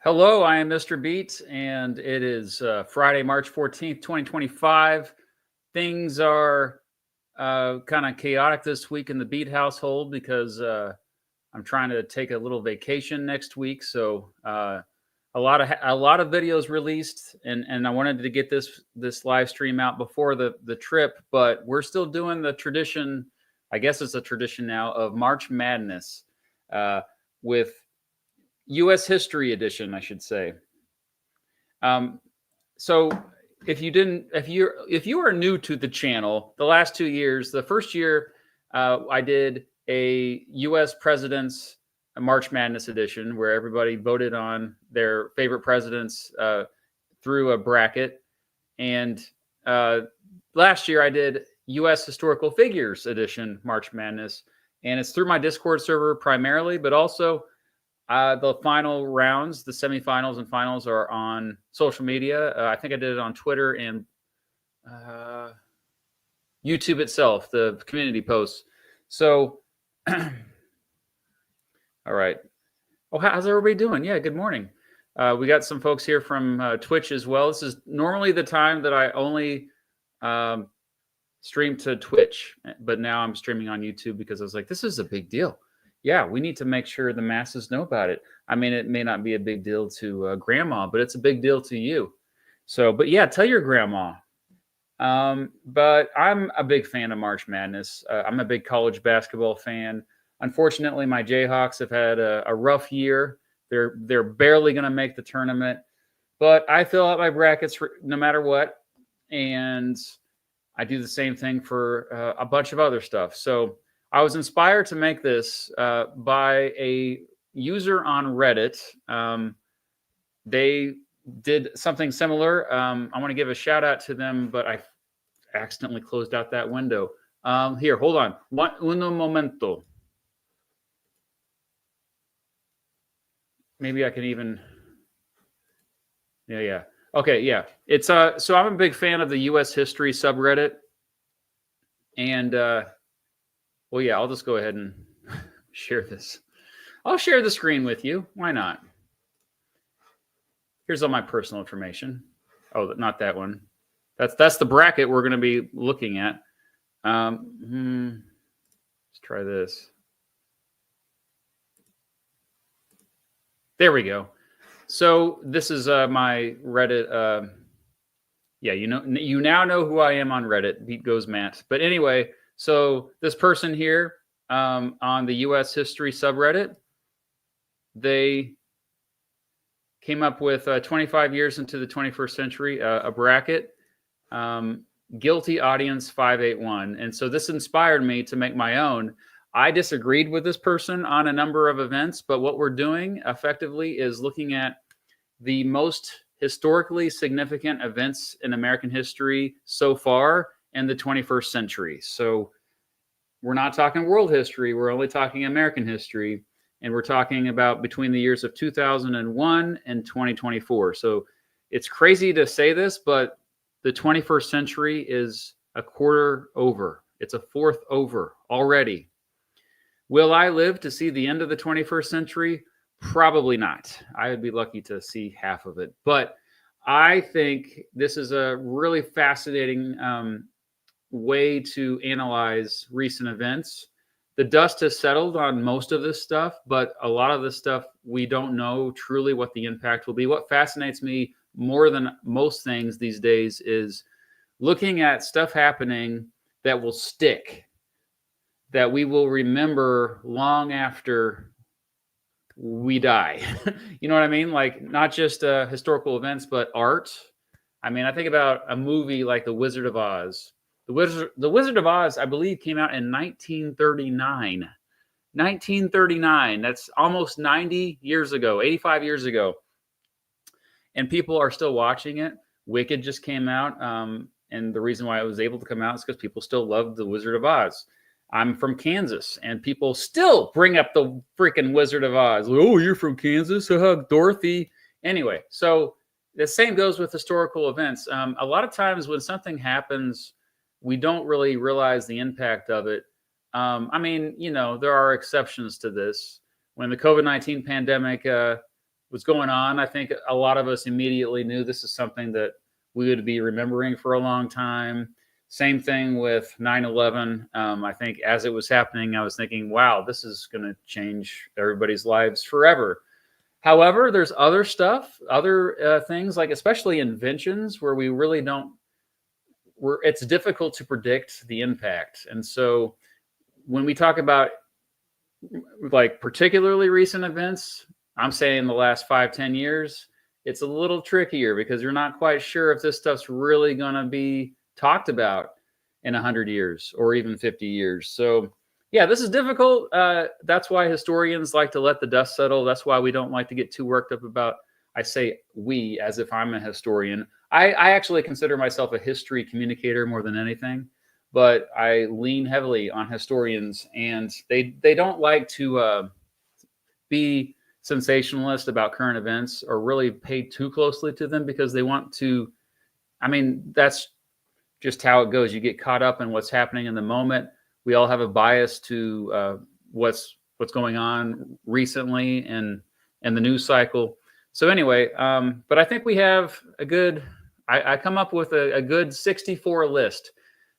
Hello, I am Mr. Beat, and it is Friday, March 14th, 2025. Things are kind of chaotic this week in the Beat household because I'm trying to take a little vacation next week. So a lot of videos released, and I wanted to get this live stream out before the trip, but we're still doing the tradition. I guess it's a tradition now of March Madness uh, with U.S. History Edition, I should say. Um, so if you are new to the channel, the last 2 years, the first year I did a U.S. Presidents March Madness edition where everybody voted on their favorite presidents through a bracket, and last year I did U.S. Historical Figures edition March Madness, and it's through my Discord server primarily, but also the final rounds, the semifinals and finals, are on social media. I think I did it on Twitter and uh, YouTube itself, the community posts. So, all right. Oh, how's everybody doing? Yeah, good morning. We got some folks here from Twitch as well. This is normally the time that I only um, stream to Twitch, but now I'm streaming on YouTube because I was like, this is a big deal. Yeah, we need to make sure the masses know about it. I mean, it may not be a big deal to grandma, but it's a big deal to you. So, but yeah, tell your grandma. But I'm a big fan of March Madness. I'm a big college basketball fan. Unfortunately, my Jayhawks have had a rough year. They're barely going to make the tournament, but I fill out my brackets no matter what, and I do the same thing for a bunch of other stuff. So I was inspired to make this by a user on Reddit. They did something similar. I want to give a shout out to them, but I accidentally closed out that window. Here, hold on. Uno momento. Maybe I can even. Yeah. Okay, yeah. It's so I'm a big fan of the US history subreddit. And well, yeah, I'll just go ahead and share this. I'll share the screen with you. Why not? Here's all my personal information. Oh, not that one. That's the bracket we're going to be looking at. Let's try this. There we go. So this is my Reddit. Yeah, you now know who I am on Reddit. Beat goes Matt. But anyway, so this person here on the U.S. history subreddit, they came up with 25 years into the 21st century, a bracket, guilty audience 581. And so this inspired me to make my own. I disagreed with this person on a number of events, but what we're doing effectively is looking at the most historically significant events in American history so far in the 21st century. So we're not talking world history, we're only talking American history. And we're talking about between the years of 2001 and 2024. So it's crazy to say this, but the 21st century is a quarter over. It's a fourth over already. Will I live to see the end of the 21st century? Probably not. I would be lucky to see half of it. But I think this is a really fascinating way to analyze recent events. The dust has settled on most of this stuff, but a lot of this stuff, we don't know truly what the impact will be. What fascinates me more than most things these days is looking at stuff happening that will stick, that we will remember long after we die. You know what I mean? Like not just historical events, but art. I mean, I think about a movie like The Wizard of Oz. The Wizard of Oz, I believe, came out in 1939. 1939. That's almost 90 years ago, 85 years ago. And people are still watching it. Wicked just came out. And the reason why it was able to come out is because people still love The Wizard of Oz. I'm from Kansas, and people still bring up the freaking Wizard of Oz. Like, oh, you're from Kansas? Dorothy. Anyway, so the same goes with historical events. A lot of times when something happens, we don't really realize the impact of it. I mean, there are exceptions to this. When the COVID-19 pandemic was going on, I think a lot of us immediately knew this is something that we would be remembering for a long time. Same thing with 9/11. I think as it was happening, I was thinking, wow, this is going to change everybody's lives forever. However, there's other stuff, other things, like especially inventions where we really don't, it's difficult to predict the impact. And so when we talk about like particularly recent events, I'm saying the last 5-10 years, it's a little trickier because you're not quite sure if this stuff's really going to be talked about in 100 years or even 50 years. So yeah, this is difficult. That's why historians like to let the dust settle. That's why we don't like to get too worked up about, I say we as if I'm a historian. I actually consider myself a history communicator more than anything, but I lean heavily on historians, and they don't like to be sensationalist about current events or really pay too closely to them because they want to, I mean, that's just how it goes. You get caught up in what's happening in the moment. We all have a bias to what's going on recently in the news cycle. So anyway, but I think we have a good, I come up with a good 64 list.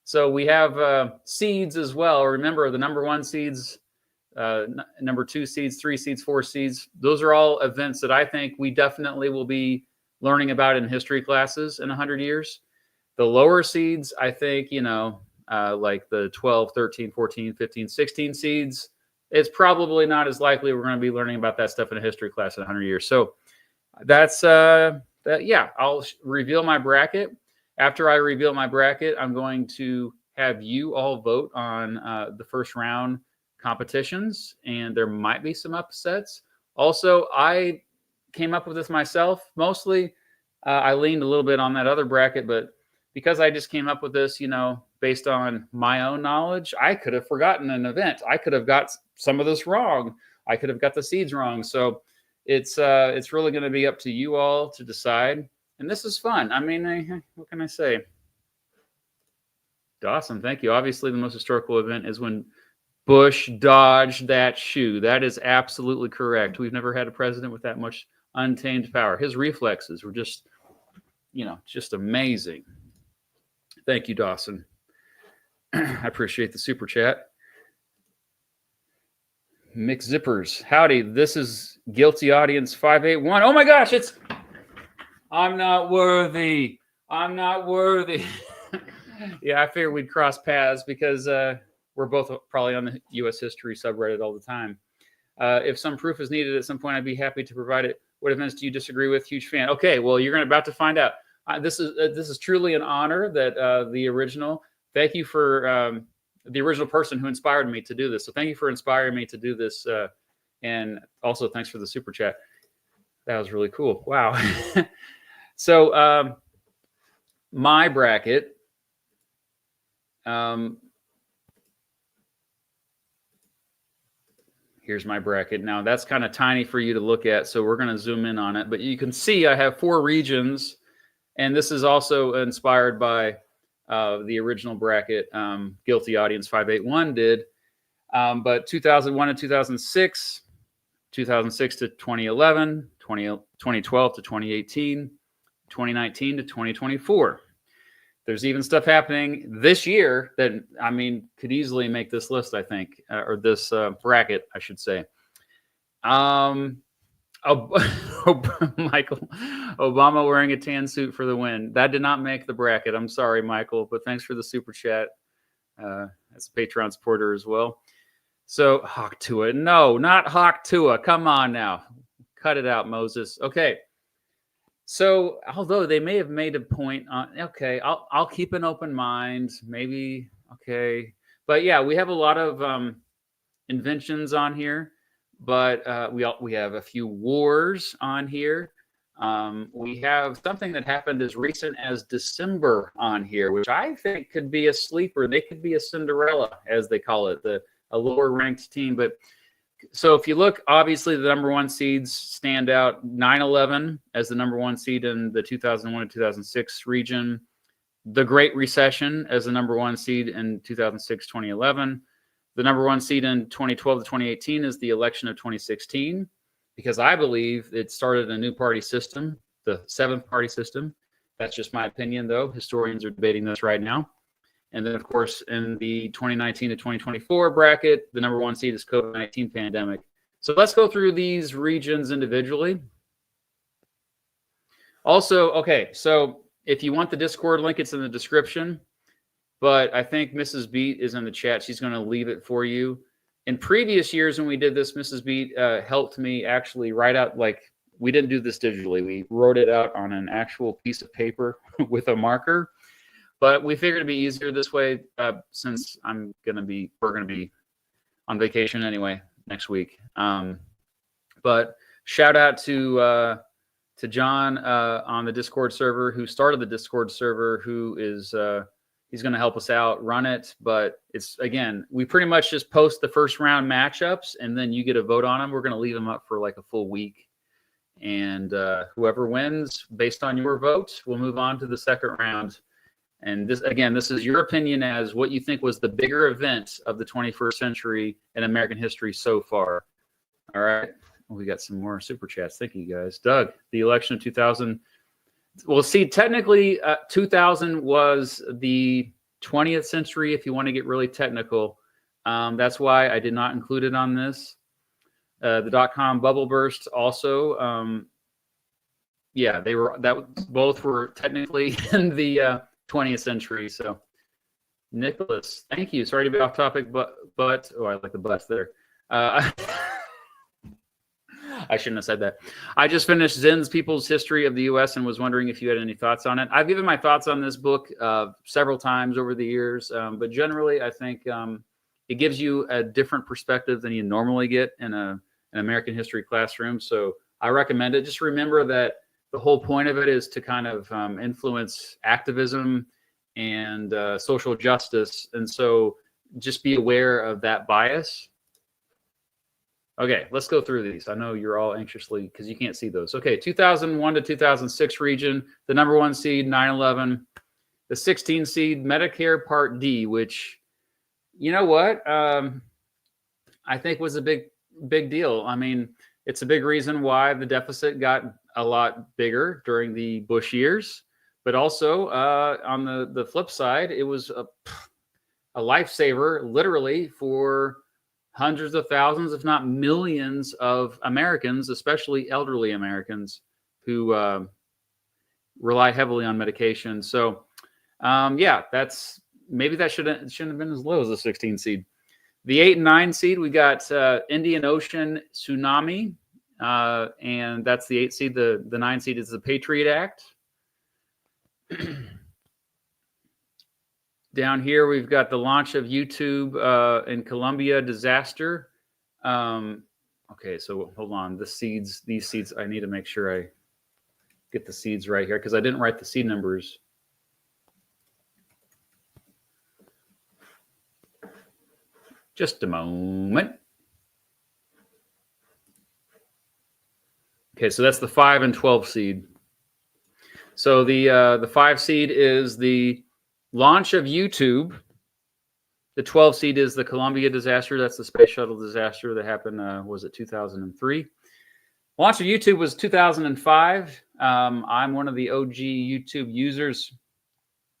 So we have seeds as well. Remember the number 1 seeds, number 2 seeds, 3 seeds, 4 seeds. Those are all events that I think we definitely will be learning about in history classes in 100 years. The lower seeds, I think, like the 12, 13, 14, 15, 16 seeds, it's probably not as likely we're going to be learning about that stuff in a history class in 100 years. So that's yeah, I'll reveal my bracket. After I reveal my bracket, I'm going to have you all vote on the first round competitions, and there might be some upsets. Also, I came up with this myself. Mostly, I leaned a little bit on that other bracket, but because I just came up with this, based on my own knowledge, I could have forgotten an event. I could have got some of this wrong. I could have got the seeds wrong. So it's really going to be up to you all to decide. And this is fun. I mean, what can I say? Dawson, thank you. Obviously, the most historical event is when Bush dodged that shoe. That is absolutely correct. We've never had a president with that much untamed power. His reflexes were just, just amazing. Thank you, Dawson. I appreciate the super chat. Mick Zippers. Howdy, this is Guilty Audience 581. Oh my gosh, I'm not worthy. I'm not worthy. Yeah, I figured we'd cross paths because we're both probably on the U.S. history subreddit all the time. If some proof is needed at some point, I'd be happy to provide it. What events do you disagree with? Huge fan. Okay, well, you're about to find out. This is truly an honor that the original. Thank you for the original person who inspired me to do this. So thank you for inspiring me to do this, and also thanks for the super chat. That was really cool. Wow. So my bracket. Here's my bracket. Now that's kind of tiny for you to look at, so we're going to zoom in on it. But you can see I have 4 regions, and this is also inspired by the original bracket Guilty Audience 581 did. But 2001 to 2006, 2006 to 2011, 2012 to 2018, 2019 to 2024. There's even stuff happening this year that, I mean, could easily make this list, I think, or this bracket, I should say. Michael, Obama wearing a tan suit for the win. That did not make the bracket. I'm sorry, Michael, but thanks for the super chat. As a Patreon supporter as well. So, Hawk Tua. No, not Hawk Tua. Come on now. Cut it out, Moses. Okay. So, although they may have made a point on, okay, I'll keep an open mind. Maybe, okay. But yeah, we have a lot of inventions on here, but we have a few wars on here. We have something that happened as recent as December on here, which I think could be a sleeper. They could be a Cinderella, as they call it, a lower ranked team. But so if you look, obviously the number 1 seeds stand out. 9/11 as the number 1 seed in the 2001 to 2006 region. The Great Recession as the number 1 seed in 2006-2011. The number 1 seed in 2012 to 2018 is the election of 2016. because I believe it started a new party system, the seventh party system. That's just my opinion, though. Historians are debating this right now. And then, of course, in the 2019 to 2024 bracket, the number one seed is COVID-19 pandemic. So let's go through these regions individually. Also, okay, so if you want the Discord link, it's in the description. But I think Mrs. Beat is in the chat. She's going to leave it for you. In previous years when we did this, Mrs. Beat helped me actually write out, like, we didn't do this digitally. We wrote it out on an actual piece of paper with a marker. But we figured it'd be easier this way since we're going to be on vacation anyway next week. But shout out to John on the Discord server, who started the Discord server, who is he's going to help us out, run it. But it's, again, we pretty much just post the first round matchups, and then you get a vote on them. We're going to leave them up for like a full week. And whoever wins based on your vote will move on to the second round. And this, again, this is your opinion as what you think was the bigger event of the 21st century in American history so far. All right. We got some more super chats. Thank you, guys. Doug, the election of 2000. Well, see, technically, 2000 was the 20th century, if you want to get really technical. That's why I did not include it on this. The dot-com bubble burst also. Yeah, both were technically in the 20th century. So, Nicholas, thank you. Sorry to be off topic, but oh, I like the butts there. I shouldn't have said that. I just finished Zinn's People's History of the U.S. and was wondering if you had any thoughts on it. I've given my thoughts on this book several times over the years, but generally, I think it gives you a different perspective than you normally get in an American history classroom. So I recommend it. Just remember that the whole point of it is to kind of influence activism and social justice. And so just be aware of that bias. Okay, let's go through these. I know you're all anxiously, because you can't see those. Okay, 2001 to 2006 region, the number one seed, 9/11. The 16 seed, Medicare Part D, which, you know what, I think was a big deal. I mean, it's a big reason why the deficit got a lot bigger during the Bush years. But also, on the flip side, it was a lifesaver, literally, for hundreds of thousands, if not millions of Americans, especially elderly Americans who rely heavily on medication. So, yeah, maybe that shouldn't have been as low as the 16 seed. The 8 and 9 seed, we got Indian Ocean Tsunami, and that's the 8 seed. The 9 seed is the Patriot Act. Down here, we've got the launch of YouTube in Colombia disaster. Okay, so hold on. These seeds, I need to make sure I get the seeds right here because I didn't write the seed numbers. Just a moment. Okay, so that's the 5 and 12 seed. So the 5 seed is the launch of YouTube. The 12 seed is the Columbia disaster. That's the space shuttle disaster that happened, was it 2003? Launch of YouTube was 2005. I'm one of the OG YouTube users.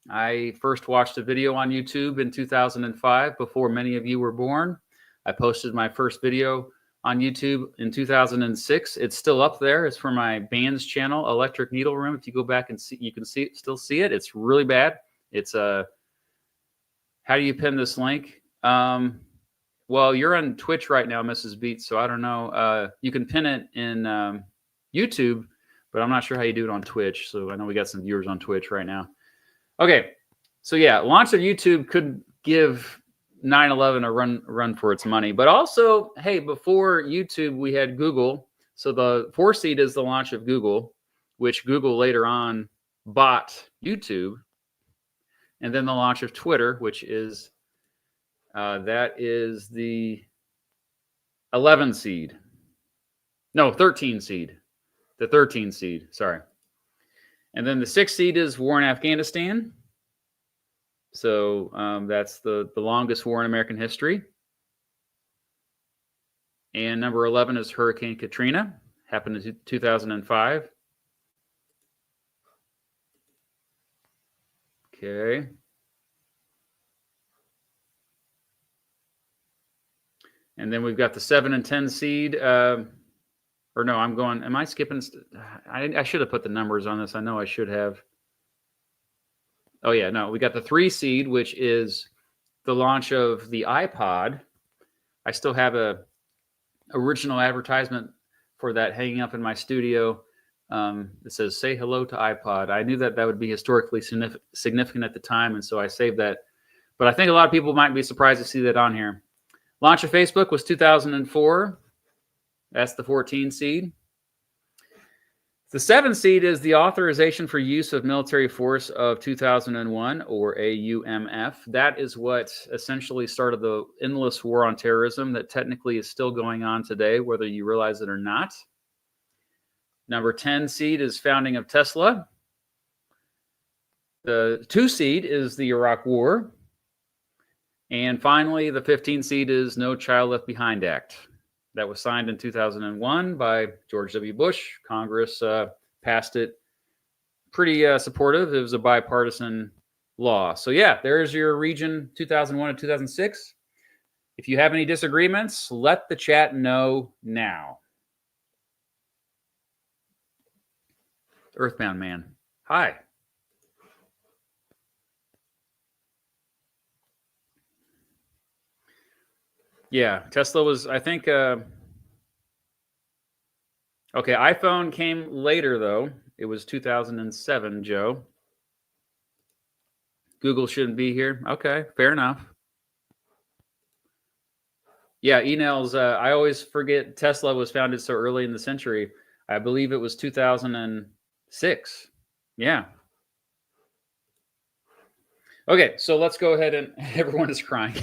I first watched a video on YouTube in 2005 before many of you were born. I posted my first video on YouTube in 2006. It's still up there. It's for my band's channel, Electric Needle Room. If you go back and see, you can still see it. It's really bad. It's how do you pin this link? Well, you're on Twitch right now, Mrs. Beats, so I don't know. You can pin it in YouTube, but I'm not sure how you do it on Twitch. So I know we got some viewers on Twitch right now. Okay, so yeah, launch of YouTube could give 9/11 a run for its money. But also, hey, before YouTube, we had Google. So the 4 seed is the launch of Google, which Google later on bought YouTube. And then the launch of Twitter, which is, that is the 11 seed. No, 13 seed. The 13 seed, sorry. And then the 6 seed is war in Afghanistan. So that's the longest war in American history. And number 11 is Hurricane Katrina. happened in 2005. Okay. And then we've got the 7 and 10 seed. Or no, am I skipping? I should have put the numbers on this. I know I should have. Oh, yeah, no, we got the 3 seed, which is the launch of the iPod. I still have a original advertisement for that hanging up in my studio. It says, "Say hello to iPod." I knew that would be historically significant at the time, and so I saved that. But I think a lot of people might be surprised to see that on here. Launch of Facebook was 2004. That's the 14 seed. The 7 seed is the Authorization for Use of Military Force of 2001, or AUMF. That is what essentially started the endless war on terrorism that technically is still going on today, whether you realize it or not. Number 10 seed is founding of Tesla. The 2 seed is the Iraq War. And finally, the 15 seed is No Child Left Behind Act. That was signed in 2001 by George W. Bush. Congress passed it. Pretty supportive. It was a bipartisan law. So yeah, there's your region 2001 and 2006. If you have any disagreements, let the chat know now. Earthbound Man. Hi. Yeah, Tesla was, I think, okay, iPhone came later, though. It was 2007, Joe. Google shouldn't be here. Okay, fair enough. Yeah, Enels, I always forget Tesla was founded so early in the century. I believe it was 2006. Yeah. Okay, so let's go ahead and everyone is crying.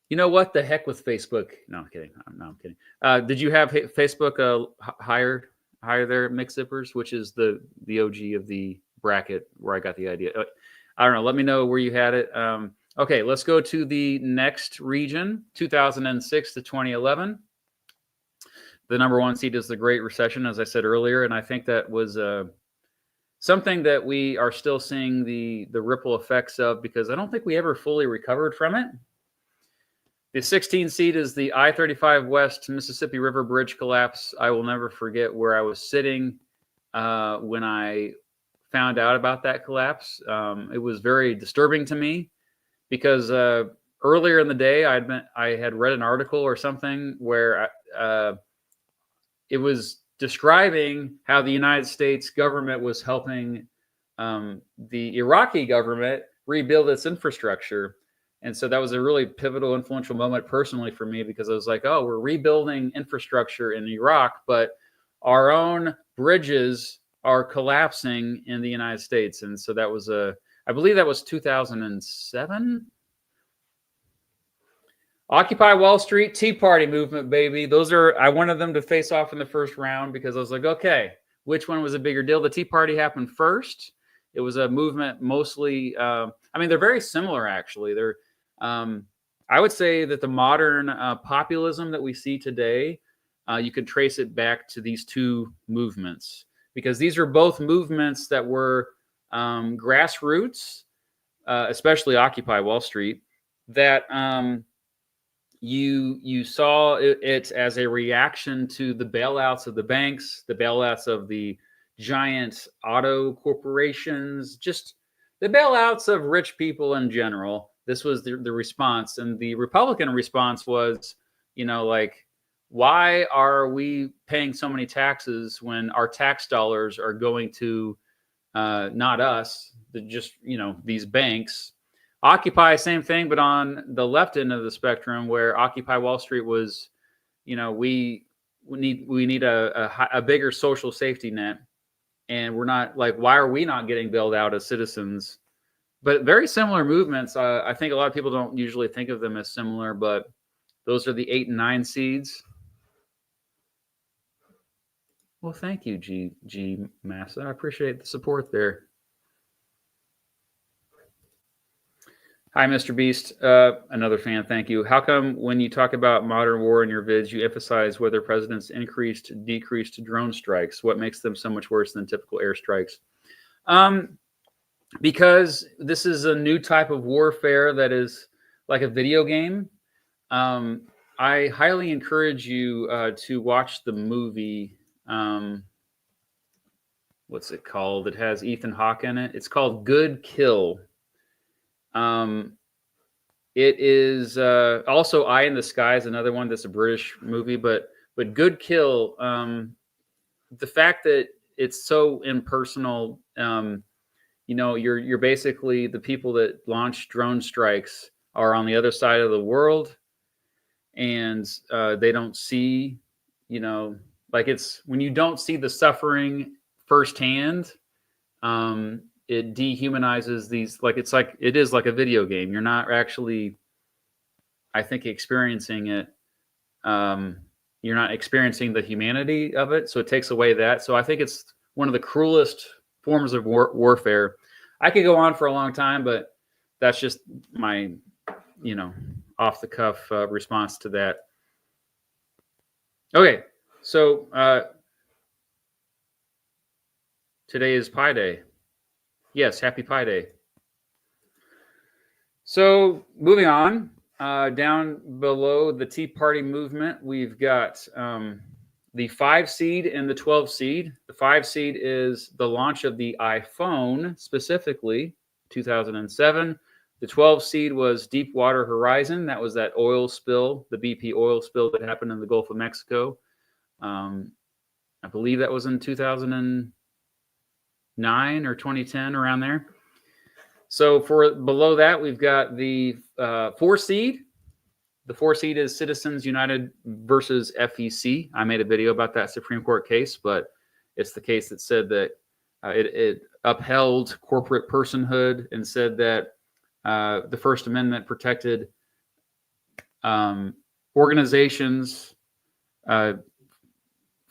You know what? The heck with Facebook. No, I'm kidding. No, I'm kidding. Did you have Facebook higher there, Mix Zippers, which is the OG of the bracket where I got the idea. I don't know. Let me know where you had it. Okay, let's go to the next region, 2006 to 2011. The number 1 seed is the Great Recession, as I said earlier, and I think that was something that we are still seeing the ripple effects of, because I don't think we ever fully recovered from it. The 16 seed is the I-35 West Mississippi River Bridge collapse. I will never forget where I was sitting when I found out about that collapse. It was very disturbing to me because earlier in the day I had read an article or something where it was describing how the United States government was helping the Iraqi government rebuild its infrastructure. And so that was a really pivotal, influential moment personally for me, because I was like, oh, we're rebuilding infrastructure in Iraq, but our own bridges are collapsing in the United States. And so that was I believe that was 2007. Occupy Wall Street, Tea Party movement, baby. I wanted them to face off in the first round because I was like, okay, which one was a bigger deal? The Tea Party happened first. It was a movement mostly, they're very similar, actually. I would say that the modern populism that we see today, you could trace it back to these 2 movements, because these are both movements that were grassroots, especially Occupy Wall Street, that you saw it as a reaction to the bailouts of the banks, the bailouts of the giant auto corporations, just the bailouts of rich people in general. This was the response. And the Republican response was, why are we paying so many taxes when our tax dollars are going to not us, just, these banks? Occupy, same thing, but on the left end of the spectrum, where Occupy Wall Street was, we need a bigger social safety net. And we're not why are we not getting bailed out as citizens? But very similar movements. I think a lot of people don't usually think of them as similar, but those are the 8 and 9 seeds. Well, thank you, G Massa. I appreciate the support there. Hi, Mr. Beast. Another fan, thank you. How come when you talk about modern war in your vids, you emphasize whether presidents increased, decreased drone strikes? What makes them so much worse than typical airstrikes? Because this is a new type of warfare that is like a video game. I highly encourage you to watch the movie. What's it called? It has Ethan Hawke in it. It's called Good Kill. It is also Eye in the Sky is another one that's a British movie, but Good Kill. The fact that it's so impersonal. You're basically the people that launch drone strikes are on the other side of the world, and they don't see, like it's when you don't see the suffering firsthand. It dehumanizes these, like it is like a video game. You're not actually, I think, experiencing it. You're not experiencing the humanity of it, so it takes away that. So I think it's one of the cruelest forms of warfare. I could go on for a long time, but that's just my, off the cuff response to that. Okay, so today is Pi Day. Yes, happy Pi Day. So moving on, down below the Tea Party movement, we've got the 5 seed and the 12 seed. The 5 seed is the launch of the iPhone, specifically 2007. The 12 seed was Deepwater Horizon. That was that oil spill, the BP oil spill that happened in the Gulf of Mexico. I believe that was in 2009 or 2010, around there. So for below that, we've got the 4 seed. The 4 seed is Citizens United versus FEC. I made a video about that Supreme Court case, but it's the case that said that it upheld corporate personhood and said that the First Amendment protected organizations'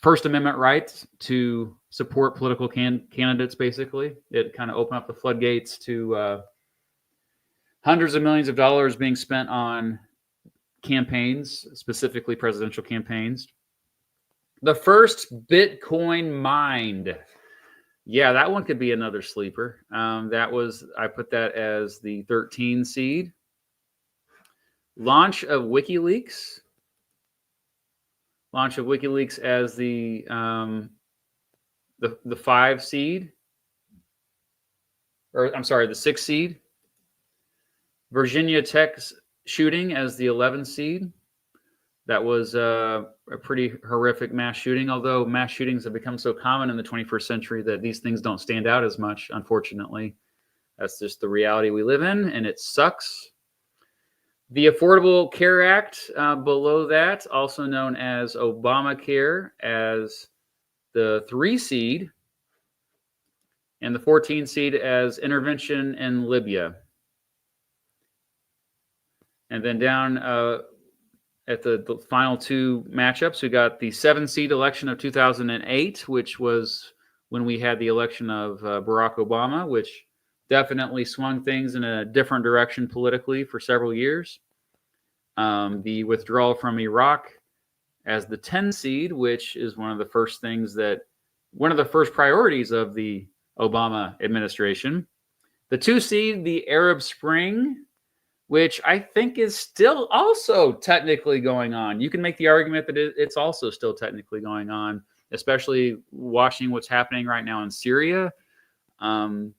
First Amendment rights to support political candidates, basically. It kind of opened up the floodgates to hundreds of millions of dollars being spent on campaigns, specifically presidential campaigns. The first Bitcoin mined. Yeah, that one could be another sleeper. I put that as the 13 seed. Launch of WikiLeaks. Launch of WikiLeaks as the 5 seed. Or I'm sorry, the 6 seed. Virginia Tech's shooting as the 11 seed. That was a pretty horrific mass shooting, although mass shootings have become so common in the 21st century that these things don't stand out as much, unfortunately. That's just the reality we live in, and it sucks. The Affordable Care Act below that, also known as Obamacare, as the 3 seed, and the 14 seed as intervention in Libya. And then down at the final 2 matchups, we got the 7 seed election of 2008, which was when we had the election of Barack Obama, which definitely swung things in a different direction politically for several years. The withdrawal from Iraq as the 10 seed, which is one of the first priorities of the Obama administration. The 2 seed, the Arab Spring, which I think is still also technically going on. You can make the argument that it's also still technically going on, especially watching what's happening right now in Syria. And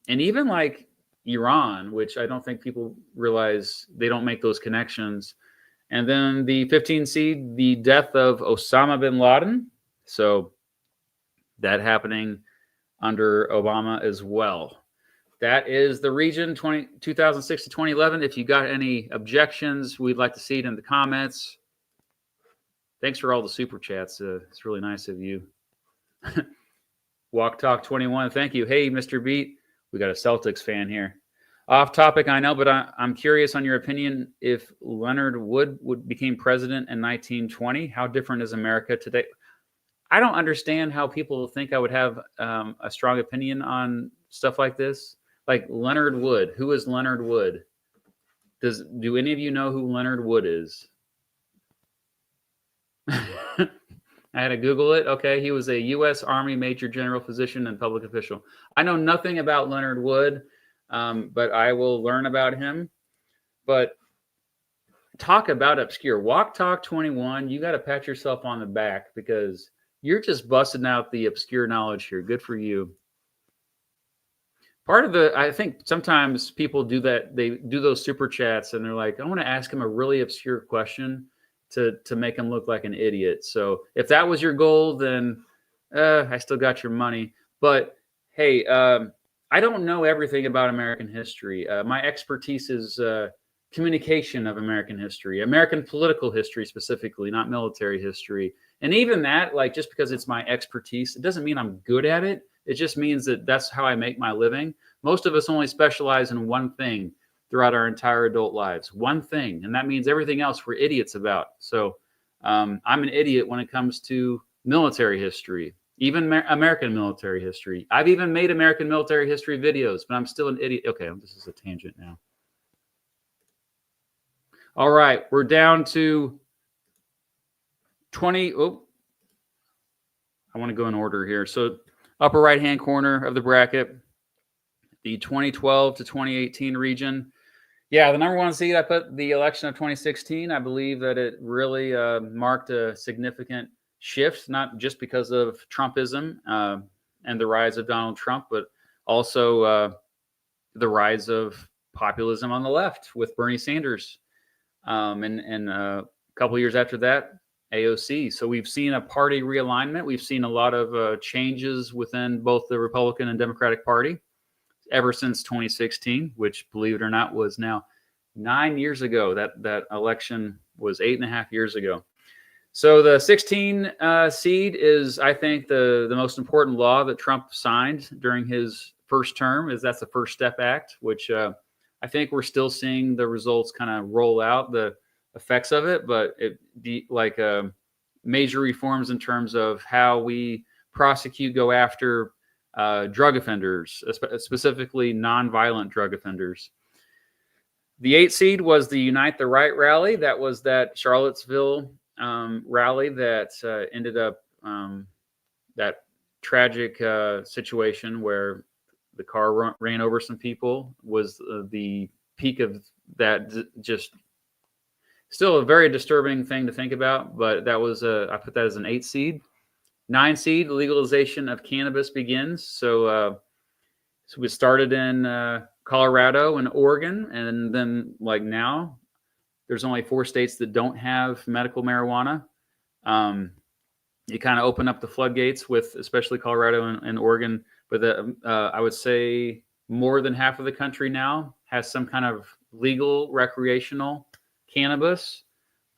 even like Iran, which I don't think people realize, they don't make those connections. And then the 15 seed, the death of Osama bin Laden. So that happening under Obama as well. That is the region 2006 to 2011. If you got any objections, we'd like to see it in the comments. Thanks for all the super chats. It's really nice of you. Walk Talk 21, thank you. Hey, Mr. Beat, we got a Celtics fan here. Off topic, I know, but I'm curious on your opinion. If Leonard Wood became president in 1920, how different is America today? I don't understand how people think I would have a strong opinion on stuff like this. Like Leonard Wood. Who is Leonard Wood? Do any of you know who Leonard Wood is? I had to Google it. Okay, he was a U.S. Army Major General Physician and public official. I know nothing about Leonard Wood, but I will learn about him. But talk about obscure. Walk Talk 21, you got to pat yourself on the back because you're just busting out the obscure knowledge here. Good for you. I think sometimes people do that. They do those super chats and they're like, I want to ask him a really obscure question to make him look like an idiot. So if that was your goal, then I still got your money. But hey, I don't know everything about American history. My expertise is communication of American history, American political history specifically, not military history. And even that, like, just because it's my expertise, it doesn't mean I'm good at it. It just means that that's how I make my living. Most of us only specialize in one thing throughout our entire adult lives, one thing. And that means everything else we're idiots about. So I'm an idiot when it comes to military history, even American military history. I've even made American military history videos, but I'm still an idiot. Okay, this is a tangent now. All right, we're down to 20. Oh, I want to go in order here. So upper right-hand corner of the bracket, the 2012 to 2018 region. Yeah, the number one seed, I put the election of 2016. I believe that it really marked a significant shift, not just because of Trumpism and the rise of Donald Trump, but also the rise of populism on the left with Bernie Sanders. And a couple of years after that, AOC. So we've seen a party realignment. We've seen a lot of changes within both the Republican and Democratic Party ever since 2016, which, believe it or not, was now 9 years ago. That election was 8.5 years ago. So the 16 seed is, I think, the most important law that Trump signed during his first term. That's the First Step Act, which I think we're still seeing the results kind of roll out, the effects of it, but major reforms in terms of how we prosecute, go after drug offenders, specifically nonviolent drug offenders. The 8 seed was the Unite the Right rally. That was that Charlottesville rally that ended up that tragic situation where the car ran over some people. Was the peak of that. Just still a very disturbing thing to think about, but that was I put that as an 8 seed. 9 seed, legalization of cannabis begins. So we started in Colorado and Oregon, and then like now, there's only 4 states that don't have medical marijuana. You kind of open up the floodgates with especially Colorado and Oregon, but I would say more than half of the country now has some kind of legal recreational cannabis.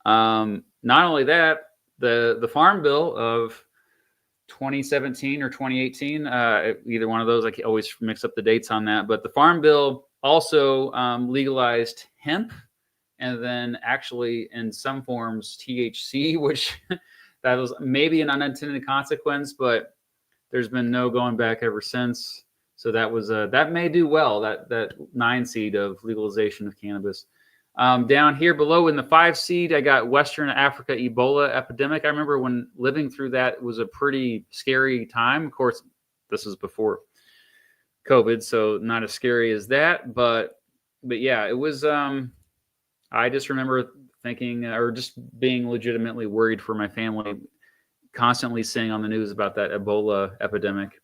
Not only that, the Farm Bill of 2017 or 2018, either one of those, I can always mix up the dates on that, but the Farm Bill also legalized hemp, and then actually in some forms THC, which that was maybe an unintended consequence, but there's been no going back ever since. So that was that may do well, that 9 seed of legalization of cannabis. Down here below in the 5 seed, I got Western Africa Ebola epidemic. I remember when living through that, it was a pretty scary time. Of course, this was before COVID, so not as scary as that. But yeah, it was. I just remember thinking, or just being legitimately worried for my family, constantly seeing on the news about that Ebola epidemic.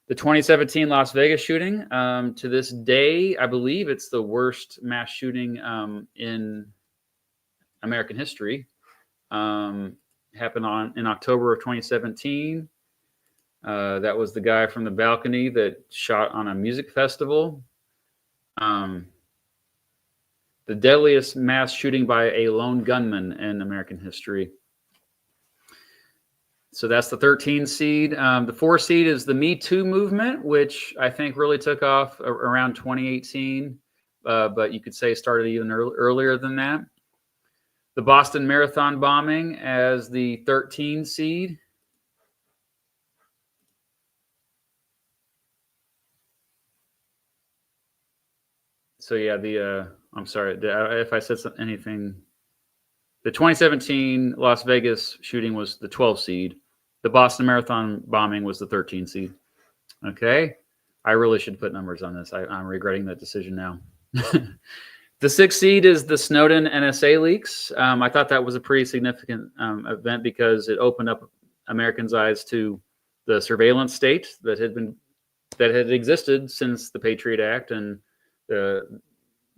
The 2017 Las Vegas shooting, to this day, I believe it's the worst mass shooting in American history. Happened in October of 2017. That was the guy from the balcony that shot on a music festival. The deadliest mass shooting by a lone gunman in American history. So that's the 13 seed. The 4 seed is the Me Too movement, which I think really took off around 2018, but you could say started even earlier than that. The Boston Marathon bombing as the 13 seed. So yeah, I'm sorry if I said anything. The 2017 Las Vegas shooting was the 12 seed. The Boston Marathon bombing was the 13 seed. Okay. I really should put numbers on this. I'm regretting that decision now. The 6th seed is the Snowden NSA leaks. I thought that was a pretty significant event because it opened up Americans' eyes to the surveillance state that had existed since the Patriot Act and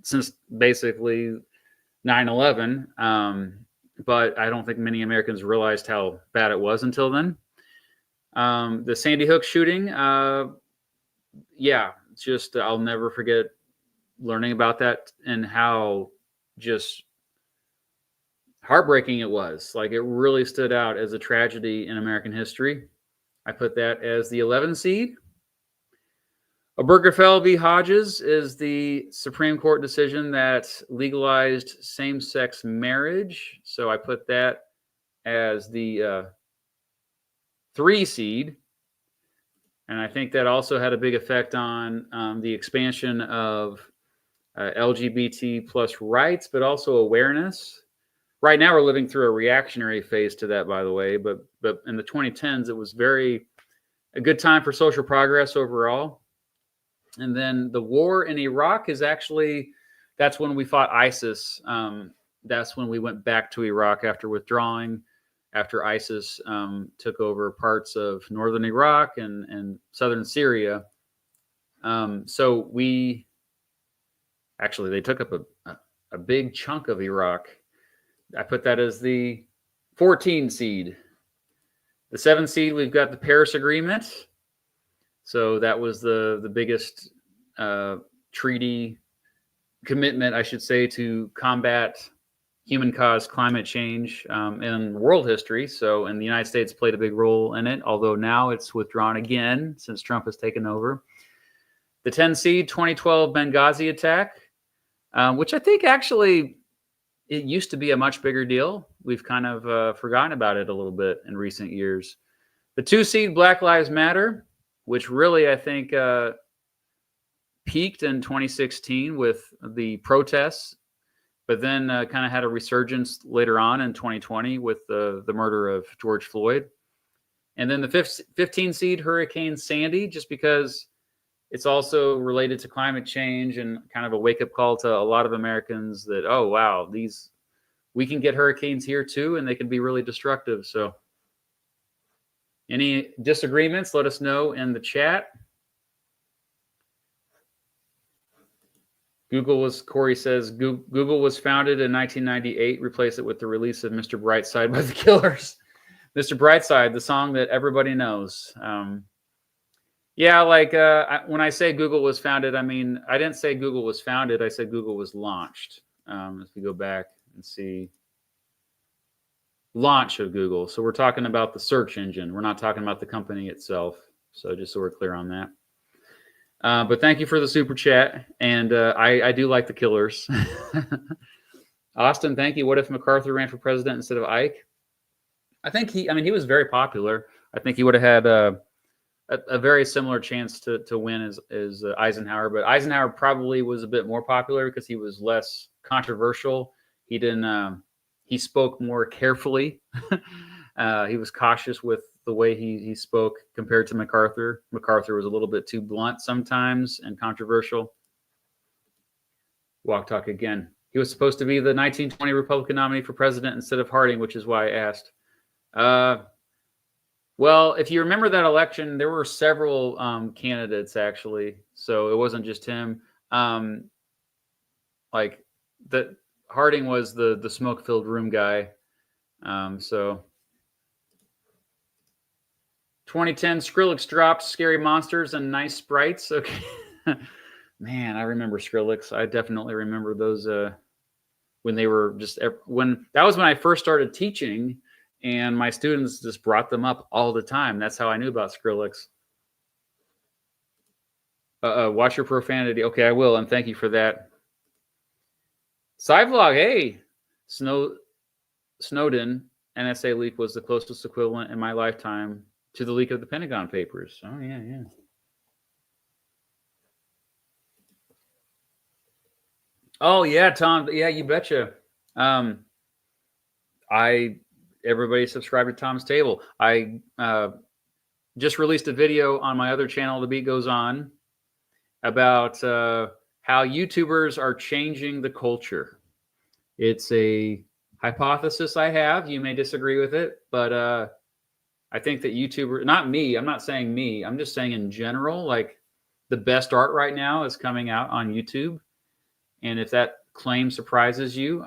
since basically 9/11. But I don't think many Americans realized how bad it was until then. The Sandy Hook shooting, yeah, just I'll never forget learning about that and how just heartbreaking it was. Like, it really stood out as a tragedy in American history. I put that as the 11 seed. Obergefell v. Hodges is the Supreme Court decision that legalized same-sex marriage. So I put that as the 3 seed. And I think that also had a big effect on the expansion of LGBT plus rights, but also awareness. Right now, we're living through a reactionary phase to that, by the way. But in the 2010s, it was a good time for social progress overall. And then the war in Iraq that's when we fought ISIS. That's when we went back to Iraq after withdrawing, after ISIS took over parts of northern Iraq and southern Syria. So they took up a big chunk of Iraq. I put that as the 14 seed. The 7 seed, we've got the Paris Agreement. So that was the biggest treaty commitment, I should say, to combat human-caused climate change in world history. So, and the United States played a big role in it, although now it's withdrawn again since Trump has taken over. The 10 seed, 2012 Benghazi attack, which I think actually it used to be a much bigger deal. We've kind of forgotten about it a little bit in recent years. The 2 seed, Black Lives Matter, which really, I think, peaked in 2016 with the protests, but then kind of had a resurgence later on in 2020 with the murder of George Floyd. And then the 15 seed, Hurricane Sandy, just because it's also related to climate change and kind of a wake-up call to a lot of Americans that, oh, wow, we can get hurricanes here too, and they can be really destructive. So any disagreements, let us know in the chat. Corey says, Google was founded in 1998. Replace it with the release of Mr. Brightside by the Killers. Mr. Brightside, the song that everybody knows. Yeah, like when I say Google was founded, I mean, I didn't say Google was founded. I said Google was launched. If we go back and see launch of Google. So we're talking about the search engine. We're not talking about the company itself. So just so we're clear on that. But thank you for the super chat. And I do like the Killers. Austin, thank you. What if MacArthur ran for president instead of Ike? I think he was very popular. I think he would have had a very similar chance to win as Eisenhower. But Eisenhower probably was a bit more popular because he was less controversial. He didn't. He spoke more carefully. He was cautious with the way he spoke compared to MacArthur. MacArthur was a little bit too blunt sometimes and controversial. Walk talk again. He was supposed to be the 1920 Republican nominee for president instead of Harding, which is why I asked. Well, if you remember that election, there were several candidates actually, so it wasn't just him. Like that, Harding was the smoke-filled room guy. So 2010 Skrillex dropped Scary Monsters and Nice Sprites. Okay. Man, I remember Skrillex. I definitely remember those when they were that was when I first started teaching, and my students just brought them up all the time. That's how I knew about Skrillex. Watch your profanity. Okay, I will, and thank you for that. Cyvlog, hey, Snowden NSA leak was the closest equivalent in my lifetime to the leak of the Pentagon Papers. Oh, yeah. Oh yeah, Tom. Yeah, you betcha. Um, everybody subscribe to Tom's Table. I just released a video on my other channel, The Beat Goes On, about how YouTubers are changing the culture. It's a hypothesis I have. You may disagree with it, but I think that YouTuber, not me, I'm not saying me, I'm just saying in general, like the best art right now is coming out on YouTube. And if that claim surprises you,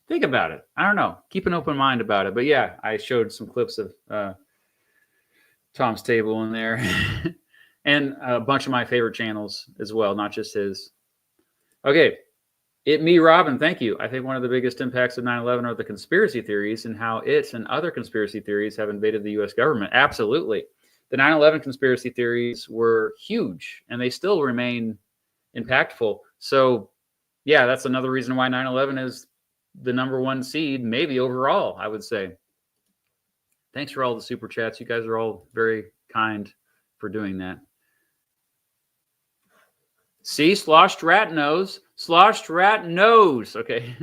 think about it. I don't know. Keep an open mind about it. But yeah, I showed some clips of Tom's Table in there and a bunch of my favorite channels as well, not just his. Okay. Robin, thank you. I think one of the biggest impacts of 9/11 are the conspiracy theories and how it and other conspiracy theories have invaded the U.S. government. Absolutely. The 9/11 conspiracy theories were huge and they still remain impactful. So, yeah, that's another reason why 9/11 is the #1 seed, maybe overall, I would say. Thanks for all the super chats. You guys are all very kind for doing that. See, Sloshed Rat knows. Sloshed Rat knows. Okay.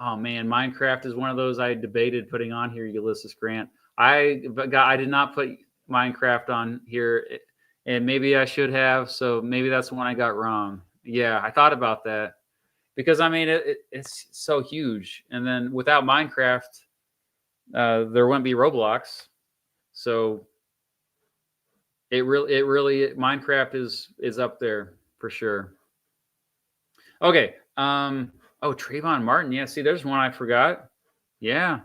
Oh man, Minecraft is one of those I debated putting on here, Ulysses Grant. I did not put Minecraft on here, and maybe I should have. So maybe that's the one I got wrong. Yeah, I thought about that because I mean it's so huge, and then without Minecraft, there wouldn't be Roblox. So it really Minecraft is up there for sure. Okay. Oh, Trayvon Martin. Yeah, see, there's one I forgot. Yeah.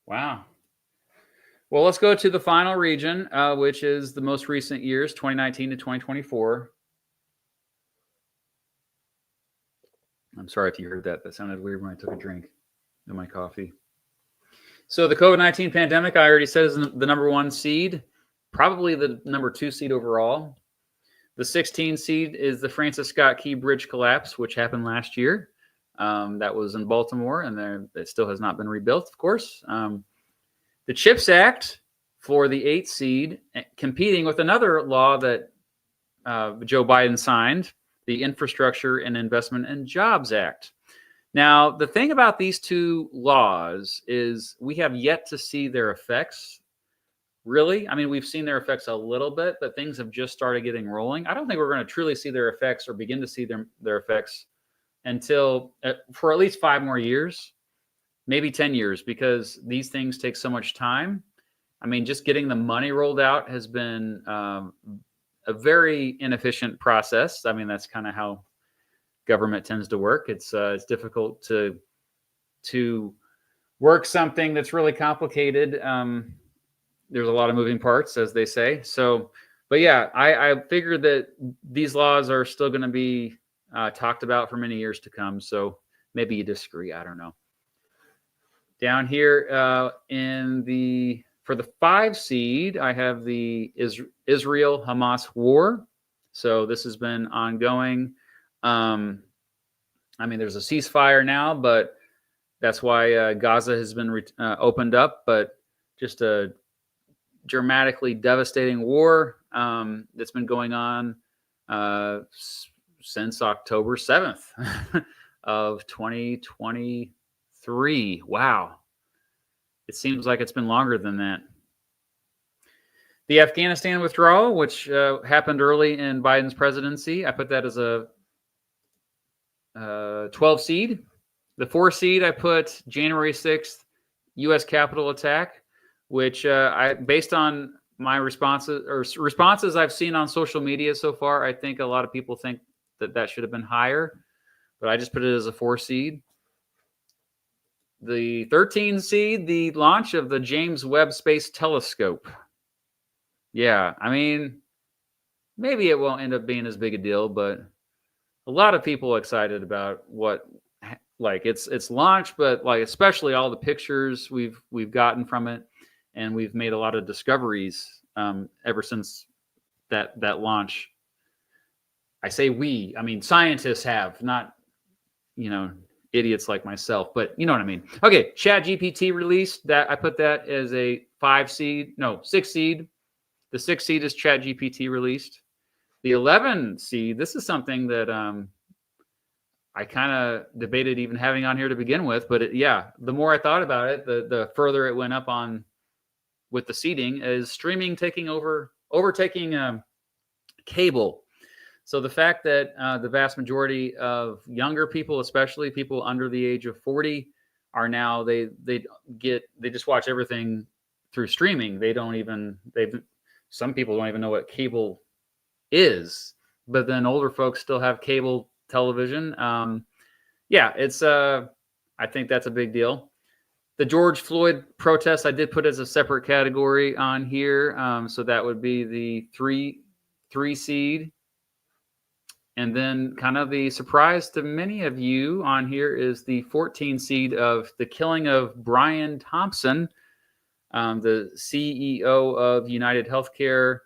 Wow. Well, let's go to the final region, which is the most recent years, 2019 to 2024. I'm sorry if you heard that. That sounded weird when I took a drink of my coffee. So the COVID-19 pandemic, I already said, is the #1 seed, probably the #2 seed overall. The 16 seed is the Francis Scott Key Bridge collapse, which happened last year. That was in Baltimore, and it still has not been rebuilt, of course. The CHIPS Act for the 8th seed, competing with another law that Joe Biden signed, the Infrastructure and Investment and Jobs Act. Now, the thing about these two laws is we have yet to see their effects. Really? I mean, we've seen their effects a little bit, but things have just started getting rolling. I don't think we're going to truly see their effects or begin to see their effects until for at least 5 more years, maybe 10 years, because these things take so much time. I mean, just getting the money rolled out has been a very inefficient process. I mean, that's kind of how government tends to work. It's difficult to work something that's really complicated. There's a lot of moving parts, as they say. So, but yeah, I figured that these laws are still going to be talked about for many years to come. So maybe you disagree. I don't know. Down here for the 5 seed, I have the Israel-Hamas war. So this has been ongoing. I mean, there's a ceasefire now, but that's why Gaza has been opened up. But just a dramatically devastating war that's been going on since October 7th of 2023. Wow. It seems like it's been longer than that. The Afghanistan withdrawal, which happened early in Biden's presidency, I put that as a 12 seed. The 4 seed, I put January 6th U.S. Capitol attack, which based on my responses I've seen on social media so far, I think a lot of people think that should have been higher, but I just put it as a 4 seed. The 13 seed, the launch of the James Webb Space Telescope. Yeah, I mean, maybe it won't end up being as big a deal, but a lot of people excited about its launch, but like especially all the pictures we've gotten from it, and we've made a lot of discoveries ever since that launch. I say I mean scientists have, not idiots like myself, but you know what I mean. Okay, ChatGPT released that. I put that as a 6 seed. The 6 seed is ChatGPT released. The 11 seed, this is something that I kind of debated even having on here to begin with, but yeah, the more I thought about it, the further it went up on with the seating is streaming overtaking cable. So the fact that the vast majority of younger people, especially people under the age of 40, are now they just watch everything through streaming. Some people don't even know what cable is, but then older folks still have cable television. I think that's a big deal. The George Floyd protests I did put as a separate category on here, so that would be the three seed. And then kind of the surprise to many of you on here is the 14 seed of the killing of Brian Thompson, the CEO of United Healthcare.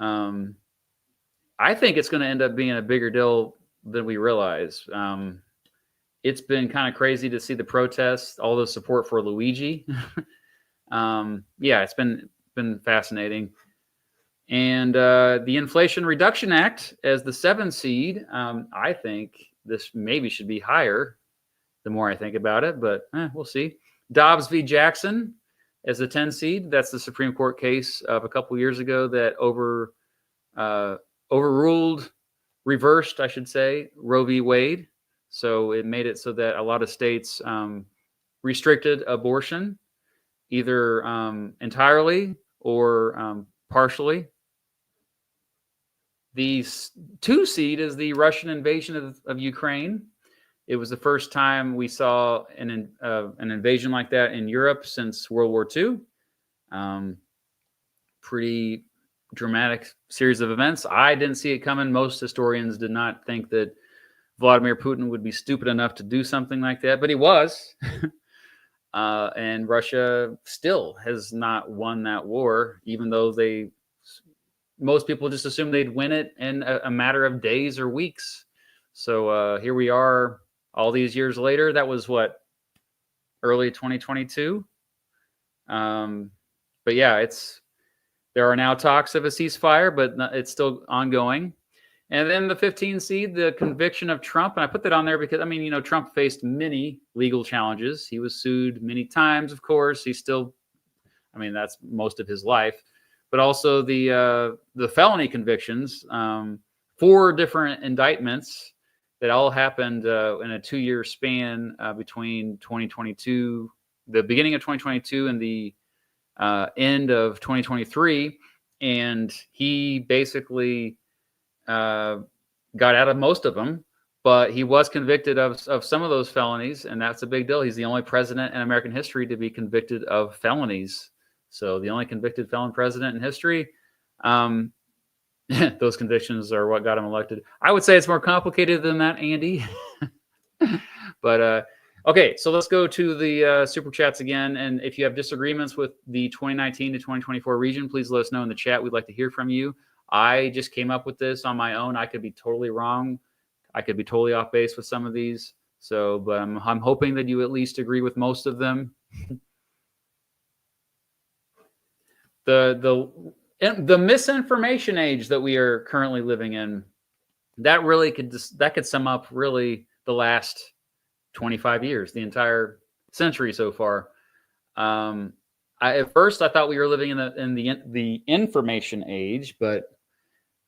I think it's going to end up being a bigger deal than we realize. It's been kind of crazy to see the protests, all the support for Luigi. It's been fascinating. And the Inflation Reduction Act as the 7 seed, I think this maybe should be higher the more I think about it, but we'll see. Dobbs v. Jackson as the 10 seed. That's the Supreme Court case of a couple years ago that reversed, I should say, Roe v. Wade. So it made it so that a lot of states restricted abortion, either entirely or partially. The 2 seed is the Russian invasion of Ukraine. It was the first time we saw an invasion like that in Europe since World War II. Pretty dramatic series of events. I didn't see it coming. Most historians did not think that Vladimir Putin would be stupid enough to do something like that, but he was. And Russia still has not won that war, even though most people just assumed they'd win it in a matter of days or weeks. So here we are all these years later. That was early 2022. But yeah, there are now talks of a ceasefire, but it's still ongoing. And then the 15 seed, the conviction of Trump. And I put that on there because, Trump faced many legal challenges. He was sued many times, of course. That's most of his life. But also the felony convictions, 4 different indictments that all happened in a 2-year span between 2022, the beginning of 2022 and the end of 2023. And he basically got out of most of them, but he was convicted of some of those felonies, and that's a big deal. He's the only president in American history to be convicted of felonies. So the only convicted felon president in history. Those convictions are what got him elected. I would say it's more complicated than that, Andy. But okay, so let's go to the super chats again. And if you have disagreements with the 2019 to 2024 region, please let us know in the chat. We'd like to hear from you. I just came up with this on my own. I could be totally wrong. I could be totally off base with some of these. So, but I'm hoping that you at least agree with most of them. The misinformation age that we are currently living in, that could sum up really the last 25 years, the entire century so far. At first I thought we were living in the information age, but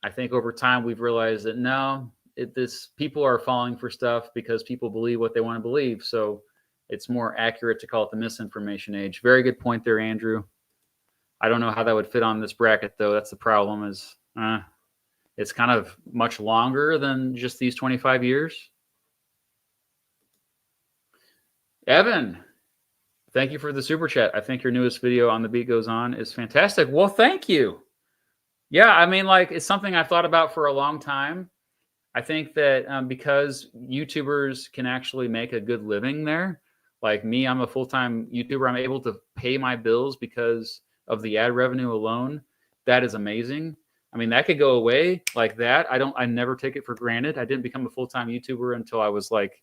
I think over time we've realized that no, people are falling for stuff because people believe what they want to believe. So it's more accurate to call it the misinformation age. Very good point there, Andrew. I don't know how that would fit on this bracket, though. That's the problem. It's kind of much longer than just these 25 years. Evan, thank you for the super chat. I think your newest video on The Beat Goes On is fantastic. Well, thank you. Yeah, it's something I've thought about for a long time. I think that because YouTubers can actually make a good living there, like me, I'm a full-time YouTuber. I'm able to pay my bills because of the ad revenue alone. That is amazing. That could go away like that. I never take it for granted. I didn't become a full-time YouTuber until I was like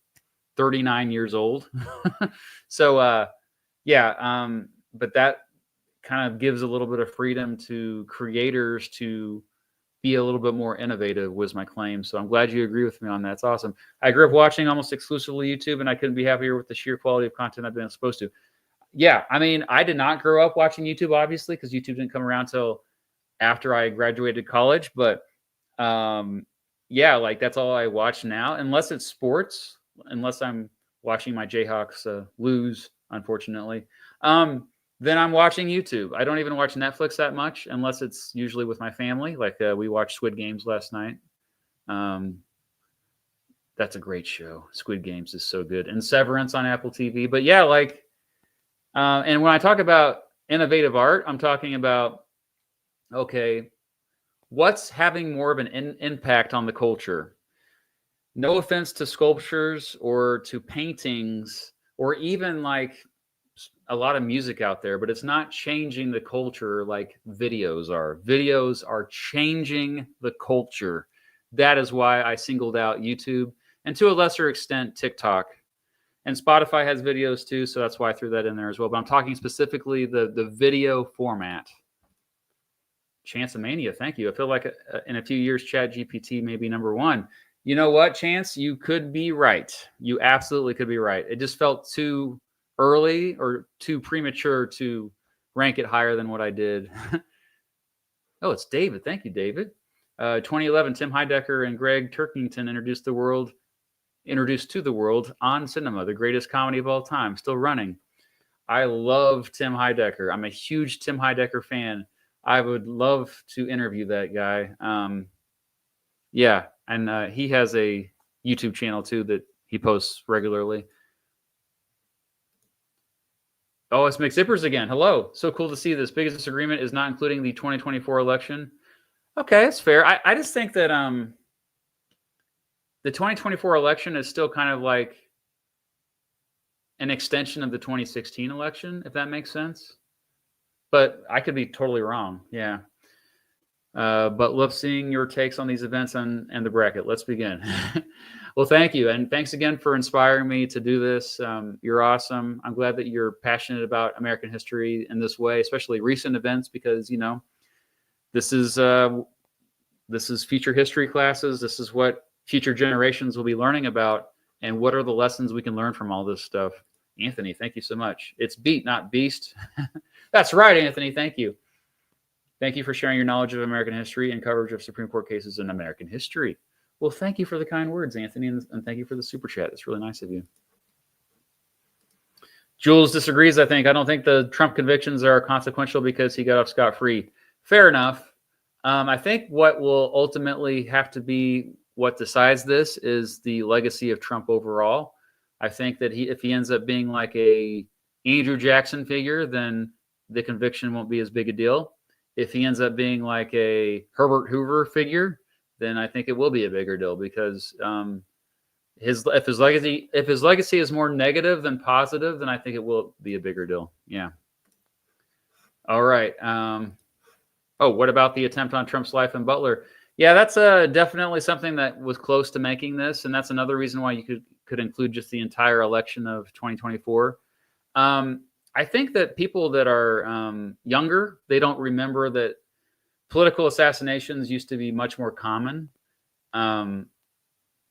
39 years old. So, but that kind of gives a little bit of freedom to creators to be a little bit more innovative was my claim. So I'm glad you agree with me on that. It's awesome. I grew up watching almost exclusively YouTube, and I couldn't be happier with the sheer quality of content I've been exposed to. Yeah, I mean, I did not grow up watching YouTube, obviously, because YouTube didn't come around till after I graduated college. But yeah, like that's all I watch now, unless it's sports, unless I'm watching my Jayhawks lose, unfortunately. Then I'm watching YouTube. I don't even watch Netflix that much, unless it's usually with my family. Like we watched Squid Games last night. That's a great show. Squid Games is so good, and Severance on Apple TV. But yeah, like, and when I talk about innovative art, I'm talking about, okay, what's having more of an impact on the culture? No offense to sculptures or to paintings or even like a lot of music out there, but it's not changing the culture like videos are. Videos are changing the culture. That is why I singled out YouTube and to a lesser extent TikTok. And Spotify has videos too, so that's why I threw that in there as well. But I'm talking specifically the video format. Chance of Mania, thank you. I feel like in a few years, ChatGPT may be number one. You know what, Chance? You could be right. You absolutely could be right. It just felt too early or too premature to rank it higher than what I did. Oh, it's David. Thank you, David. 2011, Tim Heidecker and Greg Turkington introduced to the world On Cinema, the greatest comedy of all time, still running. I love Tim Heidecker. I'm a huge Tim Heidecker fan. I would love to interview that guy. Yeah, and he has a YouTube channel too that he posts regularly. Oh, it's McZippers again. Hello. So cool to see this. Biggest disagreement is not including the 2024 election. Okay, that's fair. I just think that the 2024 election is still kind of like an extension of the 2016 election, if that makes sense. But I could be totally wrong. Yeah. But love seeing your takes on these events and the bracket. Let's begin. Well, thank you. And thanks again for inspiring me to do this. You're awesome. I'm glad that you're passionate about American history in this way, especially recent events, because, you know, this is future history classes. This is what future generations will be learning about. And what are the lessons we can learn from all this stuff? Anthony, thank you so much. It's beat, not beast. That's right, Anthony. Thank you. Thank you for sharing your knowledge of American history and coverage of Supreme Court cases in American history. Well, thank you for the kind words, Anthony, and thank you for the super chat. It's really nice of you. Jules disagrees, I think. I don't think the Trump convictions are consequential because he got off scot-free. Fair enough. I think what will ultimately have to be what decides this is the legacy of Trump overall. I think that if he ends up being like a Andrew Jackson figure, then the conviction won't be as big a deal. If he ends up being like a Herbert Hoover figure, then I think it will be a bigger deal because if his legacy is more negative than positive, then I think it will be a bigger deal. Yeah. All right. Oh, what about the attempt on Trump's life in Butler? Yeah, that's definitely something that was close to making this, and that's another reason why you could include just the entire election of 2024. I think that people that are younger, they don't remember that political assassinations used to be much more common.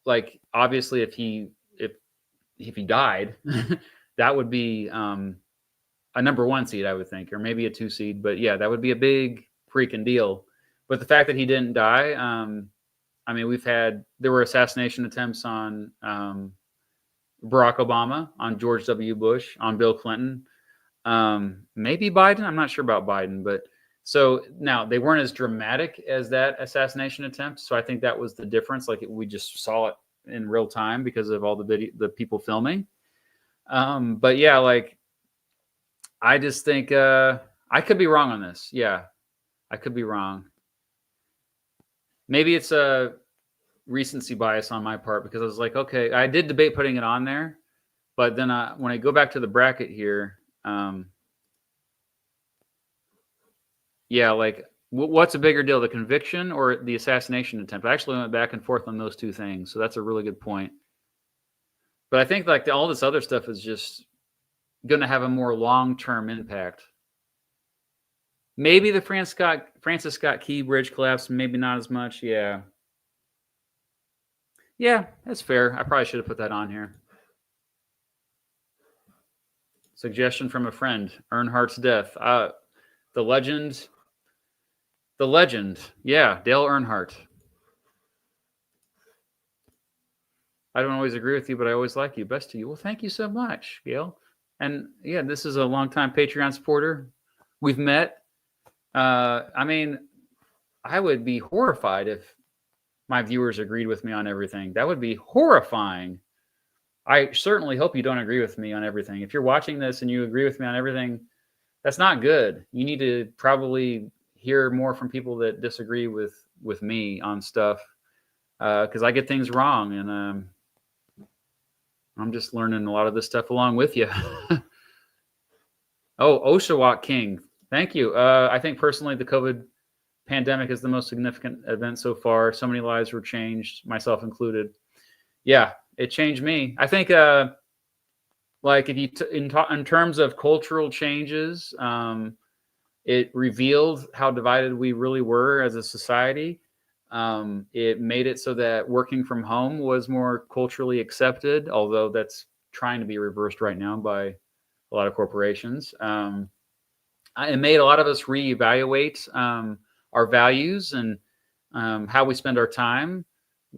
Like obviously, if he died, that would be a number one seed, I would think, or maybe a 2 seed. But yeah, that would be a big freaking deal. But the fact that he didn't die, I mean, there were assassination attempts on Barack Obama, on George W. Bush, on Bill Clinton. Maybe Biden. I'm not sure about Biden, but so now they weren't as dramatic as that assassination attempt. So I think that was the difference. Like we just saw it in real time because of all the people filming. But yeah, like I just think I could be wrong on this. Yeah, I could be wrong. Maybe it's a recency bias on my part because I was like, okay, I did debate putting it on there, but then when I go back to the bracket here. Yeah, like what's a bigger deal, the conviction or the assassination attempt? I actually went back and forth on those two things, so that's a really good point. But I think like all this other stuff is just going to have a more long-term impact. Maybe the Francis Scott Key Bridge collapse, maybe not as much. Yeah. Yeah, that's fair. I probably should have put that on here. Suggestion from a friend, Earnhardt's death. The legend. Yeah, Dale Earnhardt. I don't always agree with you, but I always like you. Best to you. Well, thank you so much, Gail. And yeah, this is a longtime Patreon supporter. We've met. I mean, I would be horrified if my viewers agreed with me on everything. That would be horrifying. I certainly hope you don't agree with me on everything. If you're watching this and you agree with me on everything, that's not good. You need to probably hear more from people that disagree with me on stuff, because I get things wrong, and I'm just learning a lot of this stuff along with you. Oh, Oshawott King, thank you. I think personally the COVID pandemic is the most significant event so far. So many lives were changed, myself included. Yeah, it changed me. I think like if you in terms of cultural changes, it revealed how divided we really were as a society. It made it so that working from home was more culturally accepted, although that's trying to be reversed right now by a lot of corporations. It made a lot of us reevaluate our values and how we spend our time,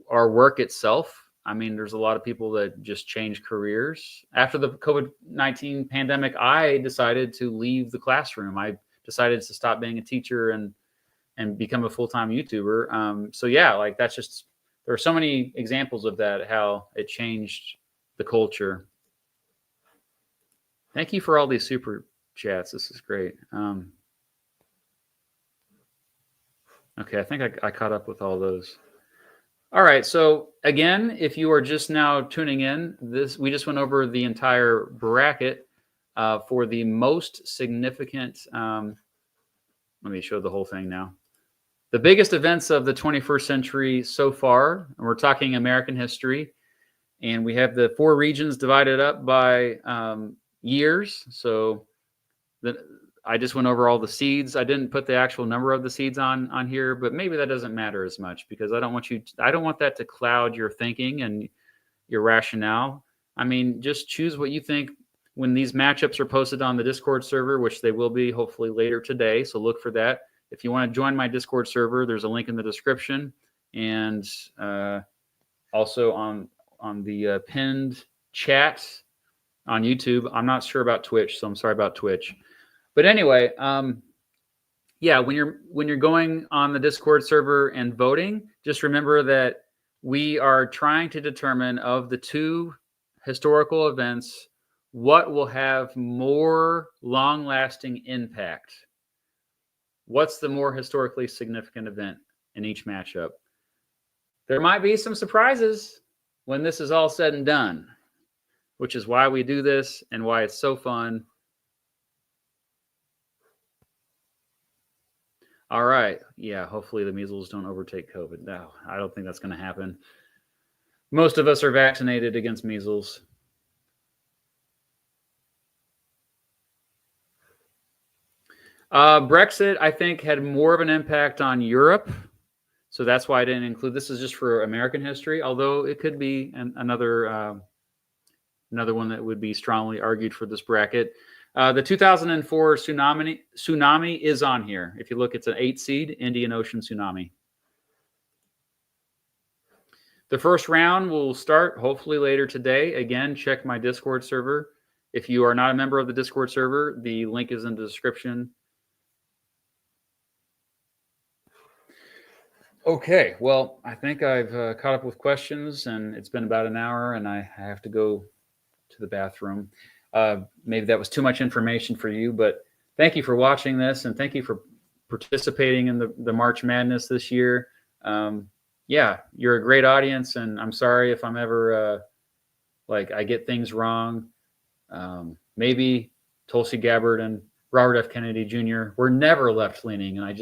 our work itself. I mean, there's a lot of people that just change careers. After the COVID-19 pandemic, I decided to leave the classroom. I decided to stop being a teacher and become a full-time YouTuber. So yeah, like that's just, there are so many examples of that, how it changed the culture. Thank you for all these super chats. This is great. Okay, I think I caught up with all those. All right, so again, if you are just now tuning in, we just went over the entire bracket for the most significant. Let me show the whole thing now. The biggest events of the 21st century so far, and we're talking American history, and we have the 4 regions divided up by years. So I just went over all the seeds. I didn't put the actual number of the seeds on here, but maybe that doesn't matter as much because I don't want that to cloud your thinking and your rationale. I mean, just choose what you think when these matchups are posted on the Discord server, which they will be hopefully later today. So look for that. If you want to join my Discord server, there's a link in the description, and also on the pinned chat on YouTube. I'm not sure about Twitch, so I'm sorry about Twitch. But anyway, yeah, when you're going on the Discord server and voting, just remember that we are trying to determine of the 2 historical events what will have more long-lasting impact. What's the more historically significant event in each matchup? There might be some surprises when this is all said and done, which is why we do this and why it's so fun. All right. Yeah, hopefully the measles don't overtake COVID. No, I don't think that's going to happen. Most of us are vaccinated against measles. Brexit, I think, had more of an impact on Europe. So that's why I didn't include, this is just for American history, although it could be another one that would be strongly argued for this bracket. The 2004 tsunami is on here. If you look, it's an 8 seed, Indian Ocean tsunami. The first round will start hopefully later today. Again, check my Discord server. If you are not a member of the Discord server, the link is in the description. Okay, well, I think I've caught up with questions, and it's been about an hour, and I have to go to the bathroom. Maybe that was too much information for you, but thank you for watching this, and thank you for participating in the March Madness this year. Yeah, you're a great audience, and I'm sorry if I'm ever like I get things wrong. Maybe Tulsi Gabbard and Robert F. Kennedy Jr. were never left-leaning, and I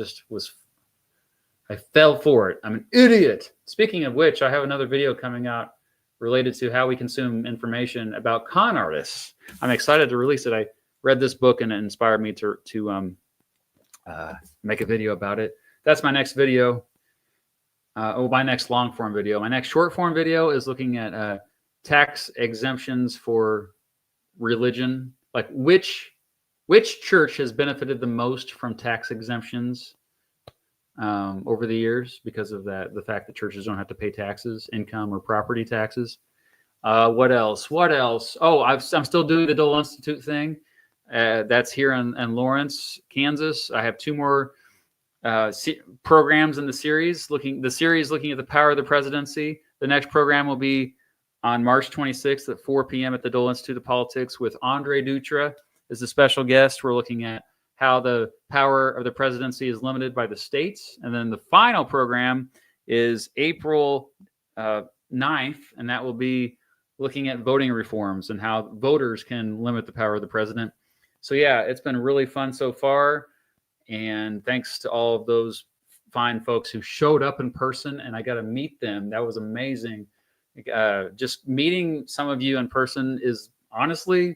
fell for it. I'm an idiot. Speaking of which, I have another video coming out related to how we consume information about con artists. I'm excited to release it. I read this book and it inspired me to make a video about it. That's my next video. My next long form video. My next short form video is looking at tax exemptions for religion. Like which church has benefited the most from tax exemptions over the years because of the fact that churches don't have to pay taxes, income or property taxes. What else? Oh, I'm still doing the Dole Institute thing. That's here in Lawrence, Kansas. I have 2 more programs in the series looking at the power of the presidency. The next program will be on March 26th at 4 p.m. at the Dole Institute of Politics with Andre Dutra as a special guest. We're looking at how the power of the presidency is limited by the states. And then the final program is April 9th, and that will be looking at voting reforms and how voters can limit the power of the president. So yeah, it's been really fun so far. And thanks to all of those fine folks who showed up in person, and I got to meet them. That was amazing. Just meeting some of you in person is honestly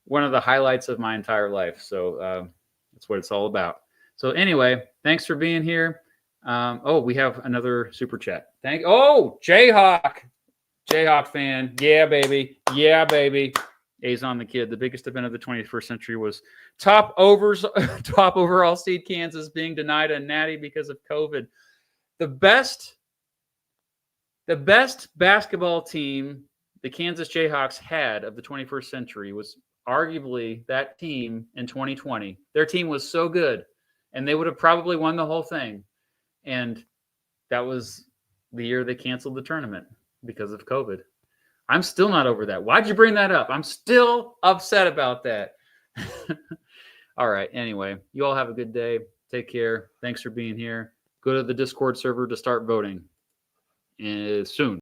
one of the highlights of my entire life. So that's what it's all about. So anyway, thanks for being here. We have another super chat. Jayhawk fan. Yeah, baby. A's on the kid. The biggest event of the 21st century was top overall seed Kansas being denied a natty because of COVID. The best basketball team the Kansas Jayhawks had of the 21st century was arguably that team in 2020. Their team was so good, and they would have probably won the whole thing. And that was the year they canceled the tournament because of COVID. I'm still not over that. Why'd you bring that up? I'm still upset about that. All right. Anyway, you all have a good day. Take care. Thanks for being here. Go to the Discord server to start voting soon.